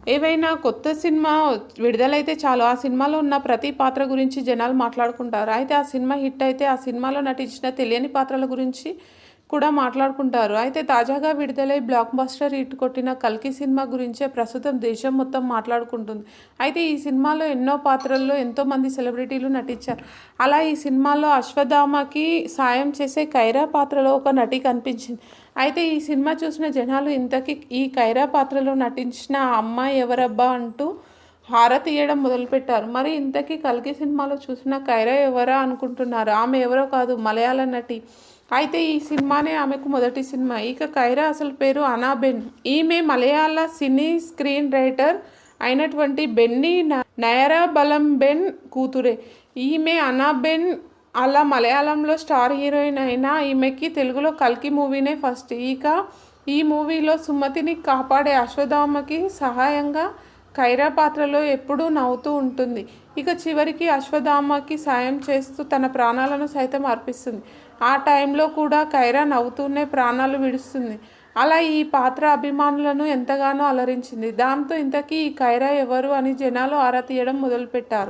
ఏవైనా కొత్త సినిమా విడుదలైతే చాలు ఆ సినిమాలో ఉన్న ప్రతి పాత్ర గురించి జనాలు మాట్లాడుకుంటారు. అయితే ఆ సినిమా హిట్ అయితే ఆ సినిమాలో నటించిన తెలియని పాత్రల గురించి కూడా మాట్లాడుకుంటారు. అయితే తాజాగా విడుదలై బ్లాక్ బస్టర్ హిట్ కొట్టిన 'కల్కి' సినిమా గురించే ప్రస్తుతం దేశం మొత్తం మాట్లాడుకుంటుంది. అయితే ఈ సినిమాలో ఎన్నో పాత్రల్లో ఎంతోమంది సెలబ్రిటీలు నటించారు. అలా ఈ సినిమాలో అశ్వథామకి సాయం చేసే కైరా పాత్రలో ఒక నటి కనిపించింది. అయితే ఈ సినిమా చూసిన జనాలు ఇంతకీ ఈ కైరా పాత్రలో నటించిన ఆ అమ్మాయి ఎవరబ్బా అంటూ హార తీయడం మొదలుపెట్టారు. మరి ఇంతకీ 'కల్కి' సినిమాలో చూసిన కైరా ఎవరా అనుకుంటున్నారు? ఆమె ఎవరో కాదు, మలయాళ నటి. అయితే ఈ సినిమానే ఆమెకు మొదటి సినిమా. ఇక కైరా అసలు పేరు అనాబెన్. ఈమె మలయాళ సినీ స్క్రీన్ రైటర్ అయినటువంటి బెన్నీ నయరబలంబెన్ కూతురే. ఈమె అనాబెన్ అలా మలయాళంలో స్టార్ హీరోయిన్ అయినా ఈమెకి తెలుగులో 'కల్కి' మూవీనే ఫస్ట్. ఇక ఈ మూవీలో సుమతిని కాపాడే అశ్వథామకి సహాయంగా కైరా పాత్రలో ఎప్పుడూ నవ్వుతూ ఉంటుంది. ఇక చివరికి అశ్వథామకి సాయం చేస్తూ తన ప్రాణాలను సైతం అర్పిస్తుంది. ఆ టైంలో కూడా కైరా నవ్వుతూనే ప్రాణాలు విడుస్తుంది. అలా ఈ పాత్ర అభిమానులను ఎంతగానో అలరించింది. దాంతో ఇంతకీ ఈ కైరా ఎవరు అని జనాలు ఆరా తీయడం మొదలుపెట్టారు.